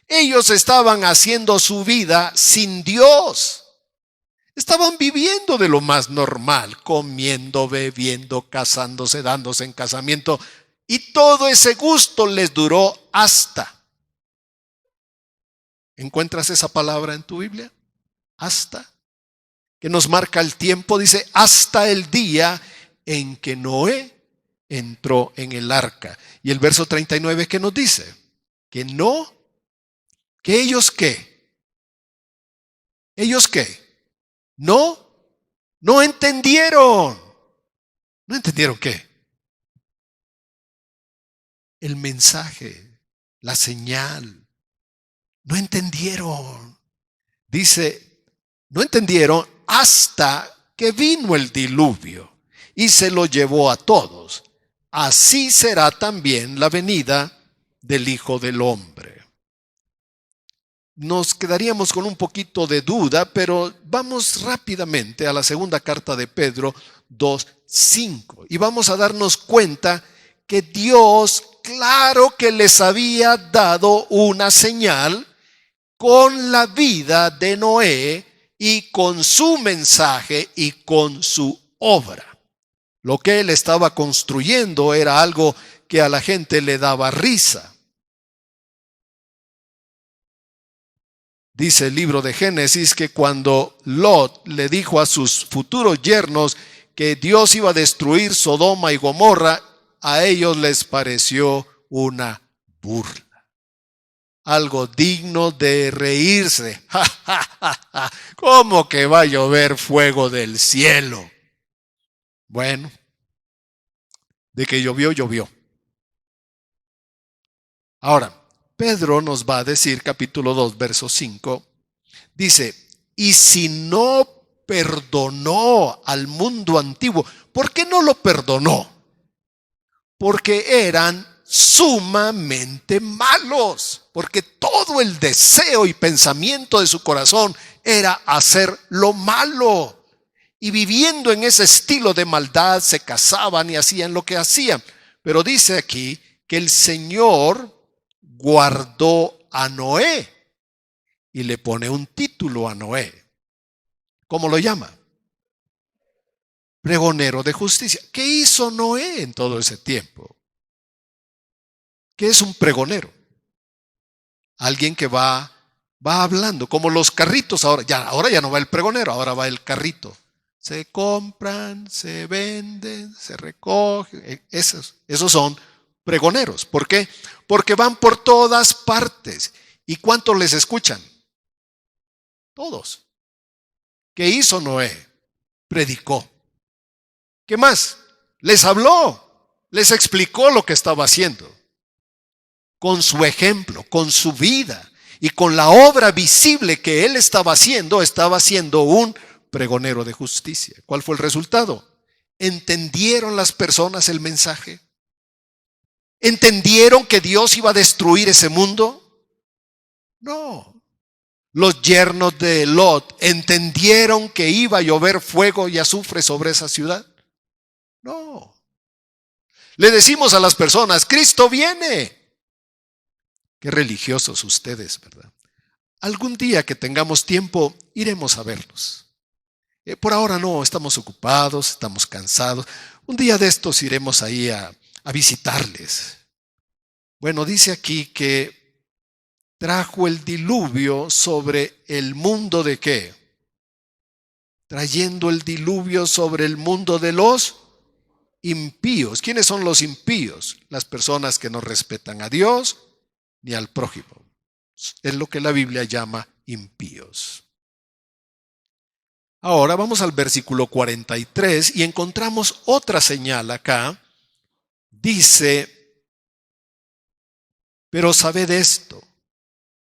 Ellos estaban haciendo su vida sin Dios. Estaban viviendo de lo más normal, comiendo, bebiendo, casándose, dándose en casamiento. Y todo ese gusto les duró hasta. ¿Encuentras esa palabra en tu Biblia? Hasta. Que nos marca el tiempo, dice, hasta el día en que Noé entró en el arca. Y el verso 39, ¿qué nos dice? Que ellos ¿qué? ¿Ellos qué? No entendieron. ¿No entendieron qué? El mensaje, la señal. No entendieron. Dice, no entendieron hasta que vino el diluvio y se lo llevó a todos. Así será también la venida del Hijo del Hombre. Nos quedaríamos con un poquito de duda, pero vamos rápidamente a la segunda carta de Pedro 2:5 y vamos a darnos cuenta que Dios, claro que les había dado una señal con la vida de Noé y con su mensaje y con su obra. Lo que él estaba construyendo era algo que a la gente le daba risa. Dice el libro de Génesis que cuando Lot le dijo a sus futuros yernos que Dios iba a destruir Sodoma y Gomorra, a ellos les pareció una burla. Algo digno de reírse. ¿Cómo que va a llover fuego del cielo? Bueno, de que llovió, llovió. Ahora, Pedro nos va a decir, capítulo 2, verso 5, dice, y si no perdonó al mundo antiguo, ¿por qué no lo perdonó? Porque eran sumamente malos, porque todo el deseo y pensamiento de su corazón era hacer lo malo. Y viviendo en ese estilo de maldad, se casaban y hacían lo que hacían. Pero dice aquí que el Señor guardó a Noé y le pone un título a Noé. ¿Cómo lo llama? Pregonero de justicia. ¿Qué hizo Noé en todo ese tiempo? ¿Qué es un pregonero? Alguien que va hablando, como los carritos ahora ya no va el pregonero, ahora va el carrito. Se compran, se venden, se recogen. Esos son pregoneros. ¿Por qué? Porque van por todas partes. ¿Y cuántos les escuchan? Todos. ¿Qué hizo Noé? Predicó. ¿Qué más? Les habló, les explicó lo que estaba haciendo. Con su ejemplo, con su vida. Y con la obra visible que él estaba siendo un pregonero de justicia. ¿Cuál fue el resultado? ¿Entendieron las personas el mensaje? ¿Entendieron que Dios iba a destruir ese mundo? No. Los yernos de Lot entendieron que iba a llover fuego y azufre sobre esa ciudad. No. Le decimos a las personas, Cristo viene. Qué religiosos ustedes, ¿verdad? Algún día que tengamos tiempo, iremos a verlos. Por ahora no, estamos ocupados, estamos cansados. Un día de estos iremos ahí a visitarles. Bueno, dice aquí que trajo el diluvio sobre el mundo ¿de qué? Trayendo el diluvio sobre el mundo de los impíos. ¿Quiénes son los impíos? Las personas que no respetan a Dios ni al prójimo. Es lo que la Biblia llama impíos. Ahora vamos al versículo 43 y encontramos otra señal acá. Dice, pero sabed esto,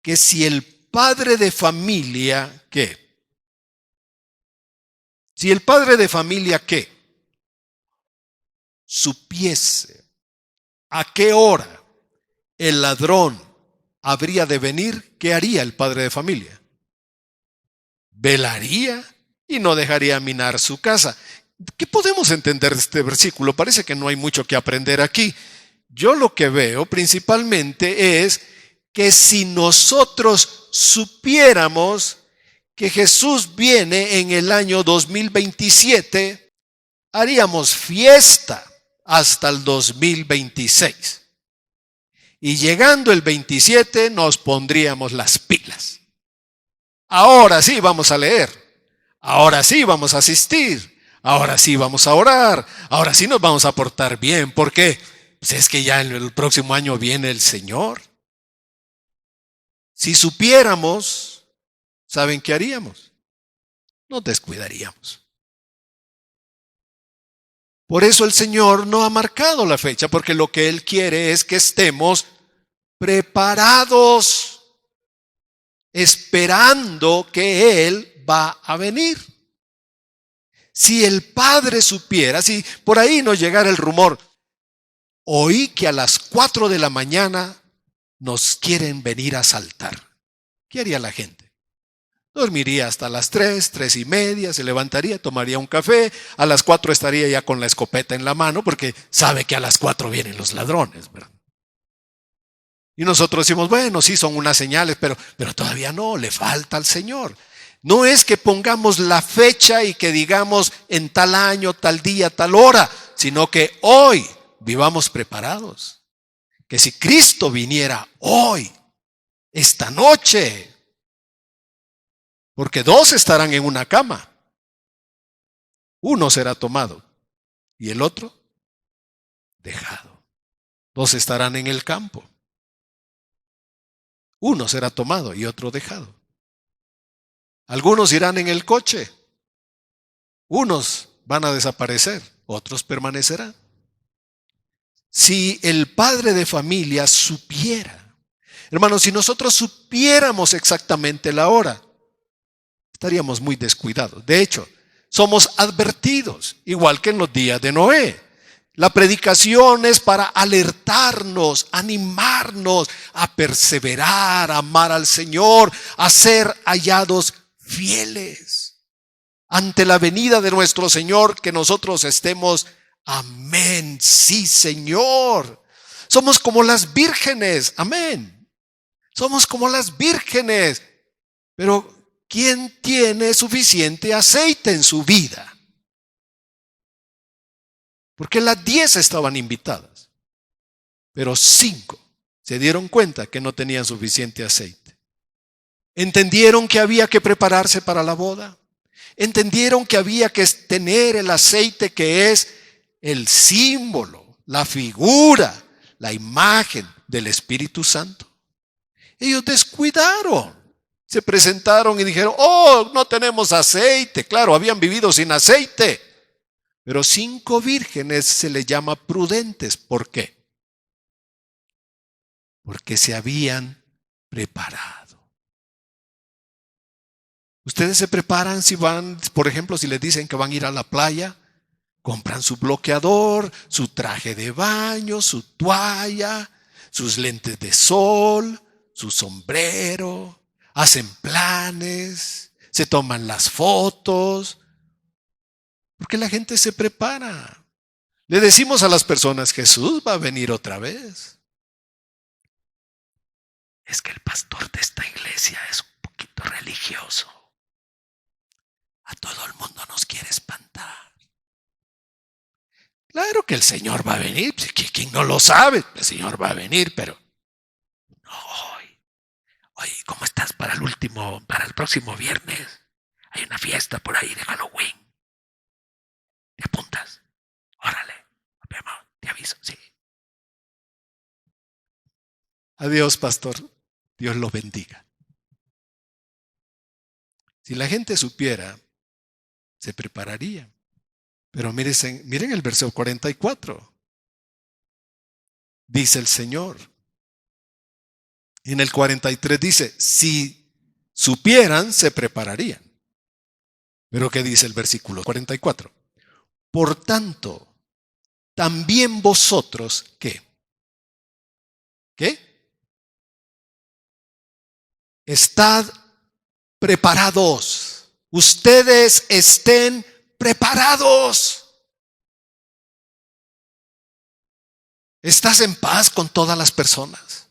que si el padre de familia, ¿qué? Si el padre de familia, ¿qué? Supiese a qué hora el ladrón habría de venir, ¿qué haría el padre de familia? Velaría y no dejaría minar su casa. ¿Qué podemos entender de este versículo? Parece que no hay mucho que aprender aquí. Yo lo que veo principalmente es que si nosotros supiéramos que Jesús viene en el año 2027, haríamos fiesta hasta el 2026. Y llegando el 27 nos pondríamos las pilas. Ahora sí vamos a leer. Ahora sí vamos a asistir. Ahora sí vamos a orar. Ahora sí nos vamos a portar bien. ¿Por qué? Pues es que ya el próximo año viene el Señor. Si supiéramos, ¿saben qué haríamos? Nos descuidaríamos. Por eso el Señor no ha marcado la fecha, porque lo que Él quiere es que estemos preparados, esperando que Él va a venir. Si el Padre supiera, si por ahí nos llegara el rumor, oí que a las 4 de la mañana nos quieren venir a asaltar, ¿qué haría la gente? Dormiría hasta las 3, 3:30, se levantaría, tomaría un café, a las 4 estaría ya con la escopeta en la mano, porque sabe que a las 4 vienen los ladrones, ¿verdad? Y nosotros decimos, bueno, sí son unas señales, pero todavía no, le falta al Señor. No es que pongamos la fecha y que digamos en tal año, tal día, tal hora, sino que hoy vivamos preparados. Que si Cristo viniera hoy, esta noche, porque 2 estarán en una cama, uno será tomado y el otro dejado. 2 estarán en el campo, uno será tomado y otro dejado. Algunos irán en el coche, unos van a desaparecer, otros permanecerán. Si el padre de familia supiera, hermanos, si nosotros supiéramos exactamente la hora, estaríamos muy descuidados. De hecho, somos advertidos, igual que en los días de Noé. La predicación es para alertarnos, animarnos a perseverar, a amar al Señor, a ser hallados fieles ante la venida de nuestro Señor, que nosotros estemos, amén, sí Señor. Somos como las vírgenes, amén. Somos como las vírgenes, pero ¿quién tiene suficiente aceite en su vida? Porque las 10 estaban invitadas, pero 5 se dieron cuenta que no tenían suficiente aceite. ¿Entendieron que había que prepararse para la boda? ¿Entendieron que había que tener el aceite, que es el símbolo, la figura, la imagen del Espíritu Santo? Ellos descuidaron. Se presentaron y dijeron, oh, no tenemos aceite. Claro, habían vivido sin aceite. Pero 5 vírgenes se les llama prudentes. ¿Por qué? Porque se habían preparado. Ustedes se preparan si van, por ejemplo, si les dicen que van a ir a la playa, compran su bloqueador, su traje de baño, su toalla, sus lentes de sol, su sombrero, hacen planes, se toman las fotos, porque la gente se prepara. Le decimos a las personas, Jesús va a venir otra vez. Es que el pastor de esta iglesia es un poquito religioso. A todo el mundo nos quiere espantar. Claro que el Señor va a venir. ¿Quién no lo sabe? El Señor va a venir, pero no hoy. Oye, ¿cómo estás para el próximo viernes? Hay una fiesta por ahí de Halloween. ¿Te apuntas? Órale, te aviso, sí. Adiós, pastor. Dios lo bendiga. Si la gente supiera, se prepararía. Pero miren el verso 44. Dice el Señor. Y en el 43 dice, si supieran, se prepararían. Pero ¿qué dice el versículo 44? Por tanto, también vosotros, ¿qué? Estad preparados. Ustedes estén preparados. ¿Estás en paz con todas las personas?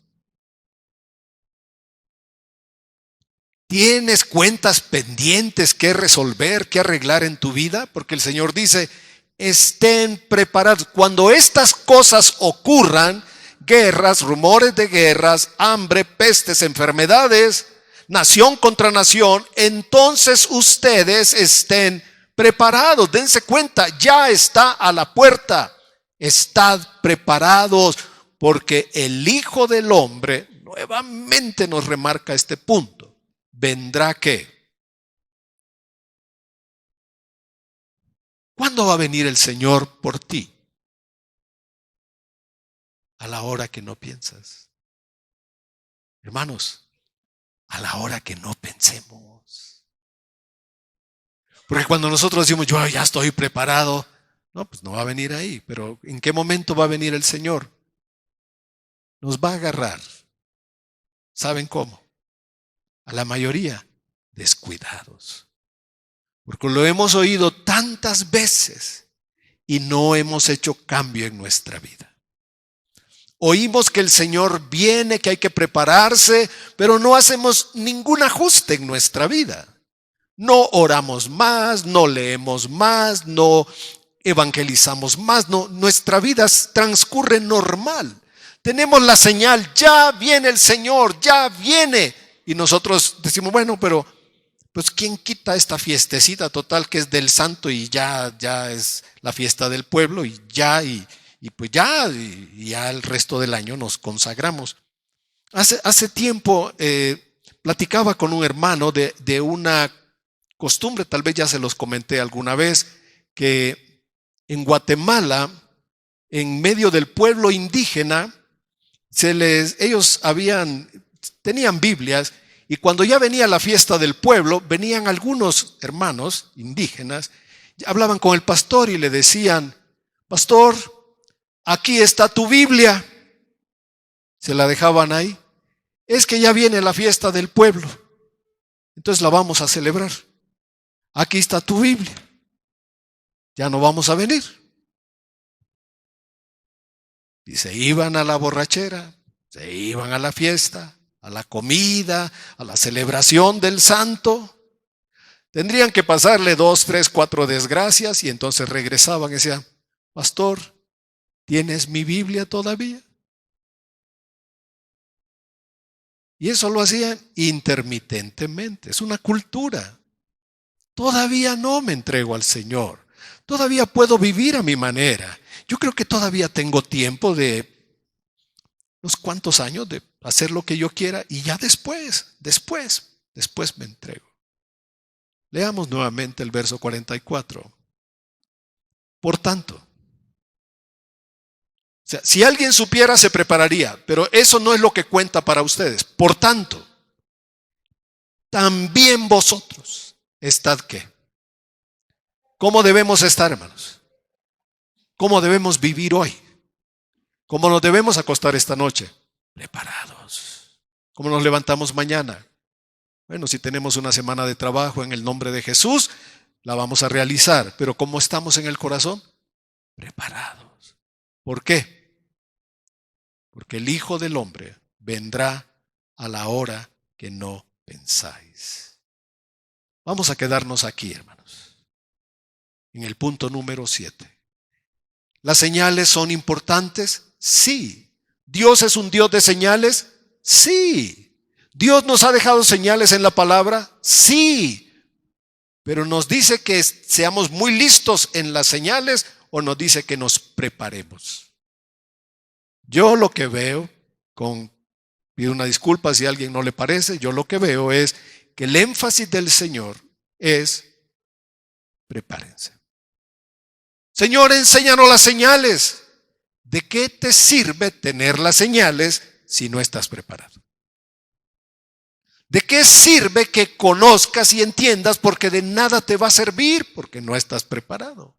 ¿Tienes cuentas pendientes que resolver, que arreglar en tu vida? Porque el Señor dice, estén preparados. Cuando estas cosas ocurran, guerras, rumores de guerras, hambre, pestes, enfermedades, nación contra nación, entonces ustedes estén preparados. Dense cuenta, ya está a la puerta. Estad preparados, porque el Hijo del Hombre nuevamente nos remarca este punto. ¿Vendrá qué? ¿Cuándo va a venir el Señor por ti? A la hora que no piensas. Hermanos, a la hora que no pensemos. Porque cuando nosotros decimos, yo ya estoy preparado, no, pues no va a venir ahí. Pero ¿en qué momento va a venir el Señor? Nos va a agarrar. ¿Saben cómo? A la mayoría descuidados. Porque lo hemos oído tantas veces y no hemos hecho cambio en nuestra vida. Oímos que el Señor viene, que hay que prepararse, pero no hacemos ningún ajuste en nuestra vida. No oramos más, no leemos más, no evangelizamos más, no, nuestra vida transcurre normal. Tenemos la señal, ya viene el Señor, ya viene. Y nosotros decimos, bueno, pero pues ¿quién quita esta fiestecita total que es del santo y ya es la fiesta del pueblo y ya el resto del año nos consagramos? Hace tiempo platicaba con un hermano de una costumbre, tal vez ya se los comenté alguna vez, que en Guatemala, en medio del pueblo indígena, ellos tenían Biblias, y cuando ya venía la fiesta del pueblo, venían algunos hermanos indígenas, hablaban con el pastor y le decían, pastor, aquí está tu Biblia. Se la dejaban ahí. Es que ya viene la fiesta del pueblo, entonces la vamos a celebrar. Aquí está tu Biblia. Ya no vamos a venir. Y se iban a la borrachera, se iban a la fiesta, a la comida, a la celebración del santo. Tendrían que pasarle 2, 3, 4 desgracias y entonces regresaban y decían, pastor, ¿tienes mi Biblia todavía? Y eso lo hacían intermitentemente, es una cultura. Todavía no me entrego al Señor, todavía puedo vivir a mi manera. Yo creo que todavía tengo tiempo de unos cuantos años de hacer lo que yo quiera y ya después me entrego. Leamos nuevamente el verso 44. Por tanto, o sea, si alguien supiera se prepararía, pero eso no es lo que cuenta para ustedes. Por tanto, también vosotros estad ¿qué? ¿Cómo debemos estar, hermanos? ¿Cómo debemos vivir hoy? ¿Cómo nos debemos acostar esta noche? Preparados. ¿Cómo nos levantamos mañana? Bueno, si tenemos una semana de trabajo en el nombre de Jesús, la vamos a realizar. Pero ¿cómo estamos en el corazón? Preparados. ¿Por qué? Porque el Hijo del Hombre vendrá a la hora que no pensáis. Vamos a quedarnos aquí, hermanos, en el punto número 7. ¿Las señales son importantes? Sí. ¿Dios es un Dios de señales? Sí. ¿Dios nos ha dejado señales en la palabra? Sí. Pero ¿nos dice que seamos muy listos en las señales o nos dice que nos preparemos? Yo lo que veo, pido una disculpa si a alguien no le parece, yo lo que veo es que el énfasis del Señor es prepárense. Señor, enséñanos las señales. ¿De qué te sirve tener las señales si no estás preparado? ¿De qué sirve que conozcas y entiendas? Porque de nada te va a servir porque no estás preparado.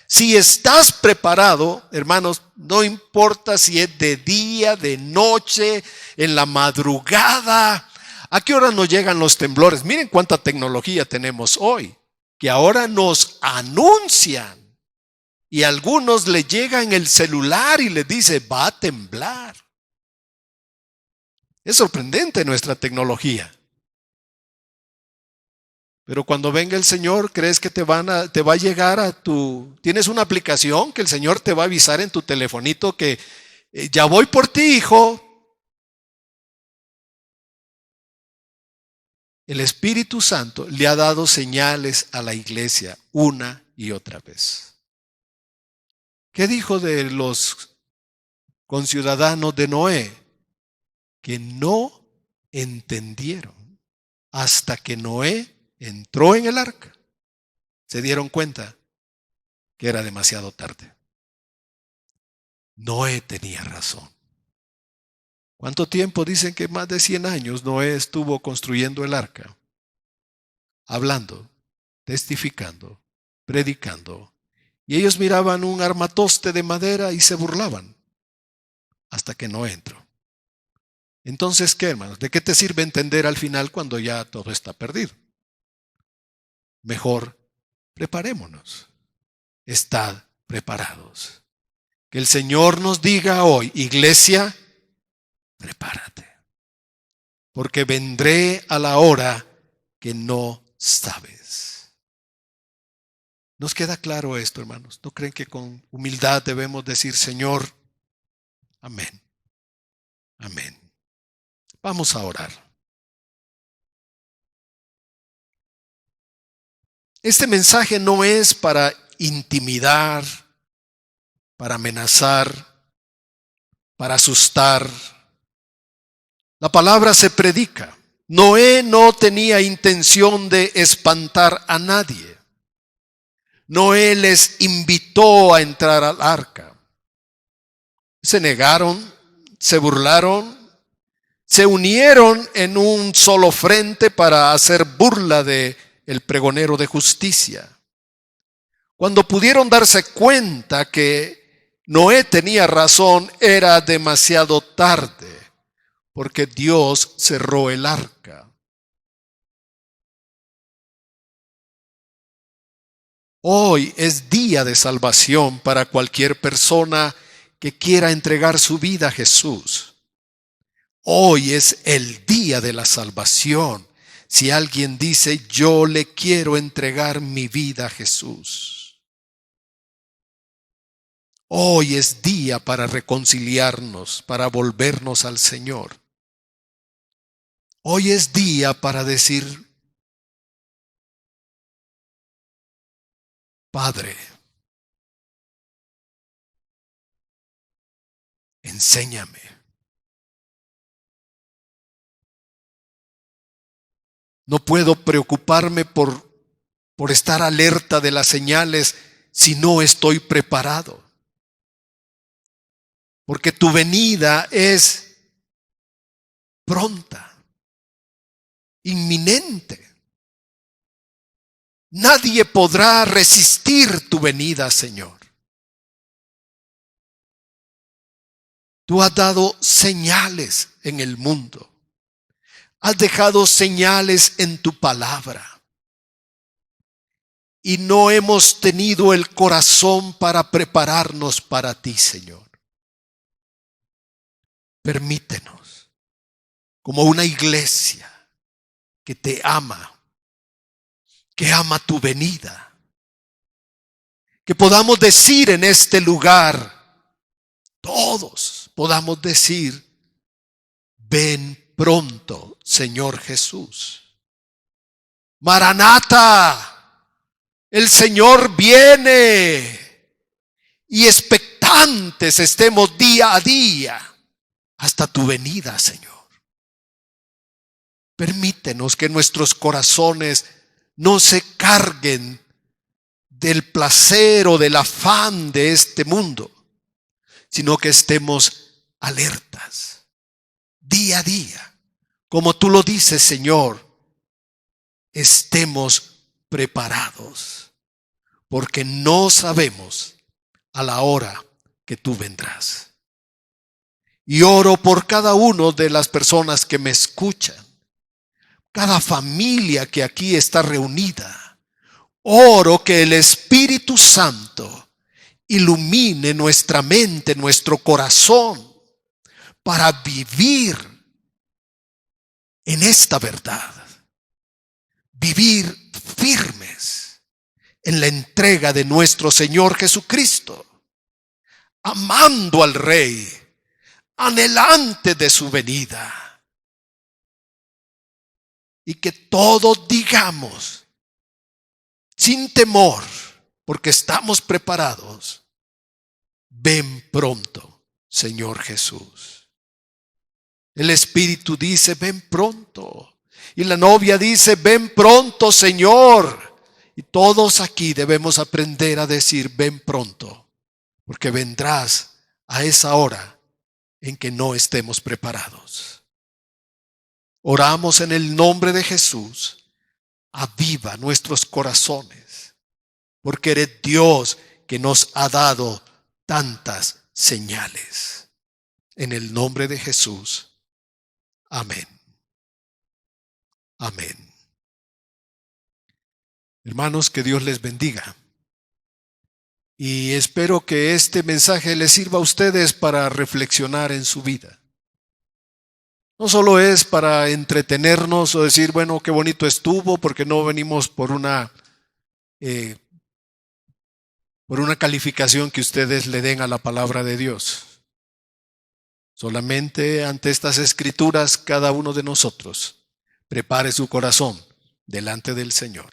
Si estás preparado, hermanos, no importa si es de día, de noche, en la madrugada. ¿A qué hora nos llegan los temblores? Miren cuánta tecnología tenemos hoy, que ahora nos anuncian. Y a algunos le llega en el celular y les dice, va a temblar. Es sorprendente nuestra tecnología. Pero cuando venga el Señor, ¿crees que te va a llegar tienes una aplicación que el Señor te va a avisar en tu telefonito que ya voy por ti, hijo? El Espíritu Santo le ha dado señales a la iglesia una y otra vez. ¿Qué dijo de los conciudadanos de Noé? Que no entendieron hasta que Noé entró en el arca. Se dieron cuenta que era demasiado tarde. Noé tenía razón. ¿Cuánto tiempo? Dicen que más de 100 años Noé estuvo construyendo el arca, hablando, testificando, predicando. Y ellos miraban un armatoste de madera y se burlaban hasta que Noé entró. Entonces, ¿qué, hermanos? ¿De qué te sirve entender al final cuando ya todo está perdido? Mejor preparémonos. Estad preparados. Que el Señor nos diga hoy, iglesia, prepárate. Porque vendré a la hora que no sabes. ¿Nos queda claro esto, hermanos? ¿No creen que con humildad debemos decir, Señor, amén, amén? Vamos a orar. Este mensaje no es para intimidar, para amenazar, para asustar. La palabra se predica. Noé no tenía intención de espantar a nadie. Noé les invitó a entrar al arca. Se negaron, se burlaron, se unieron en un solo frente para hacer burla de el pregonero de justicia. Cuando pudieron darse cuenta que Noé tenía razón, era demasiado tarde, porque Dios cerró el arca. Hoy es día de salvación para cualquier persona que quiera entregar su vida a Jesús. Hoy es el día de la salvación. Si alguien dice, yo le quiero entregar mi vida a Jesús. Hoy es día para reconciliarnos, para volvernos al Señor. Hoy es día para decir, Padre, enséñame. No puedo preocuparme por estar alerta de las señales si no estoy preparado. Porque tu venida es pronta. inminente. Nadie podrá resistir tu venida, Señor. Tú has dado señales en el mundo. Has dejado señales en tu palabra. Y no hemos tenido el corazón para prepararnos para ti, Señor. Permítenos, como una iglesia que te ama, que ama tu venida, que podamos decir en este lugar, todos podamos decir, ven pronto, Señor Jesús. Maranata, el Señor viene, y expectantes estemos día a día hasta tu venida, Señor. Permítenos que nuestros corazones no se carguen del placer o del afán de este mundo, sino que estemos alertas día a día. Como tú lo dices, Señor, estemos preparados, porque no sabemos a la hora que tú vendrás. Y oro por cada uno de las personas que me escuchan, cada familia que aquí está reunida. Oro que el Espíritu Santo ilumine nuestra mente, nuestro corazón, para vivir en esta verdad. Vivir firmes en la entrega de nuestro Señor Jesucristo, amando al Rey, anhelante de su venida. Y que todos digamos, sin temor, porque estamos preparados, ven pronto, Señor Jesús. El Espíritu dice, ven pronto. Y la novia dice, ven pronto, Señor. Y todos aquí debemos aprender a decir, ven pronto, porque vendrás a esa hora en que no estemos preparados. Oramos en el nombre de Jesús. Aviva nuestros corazones, porque eres Dios que nos ha dado tantas señales. En el nombre de Jesús. Amén. Amén. Hermanos, que Dios les bendiga. Y espero que este mensaje les sirva a ustedes para reflexionar en su vida. No solo es para entretenernos o decir, bueno, qué bonito estuvo, porque no venimos por una calificación que ustedes le den a la palabra de Dios. Solamente ante estas escrituras, cada uno de nosotros prepare su corazón delante del Señor.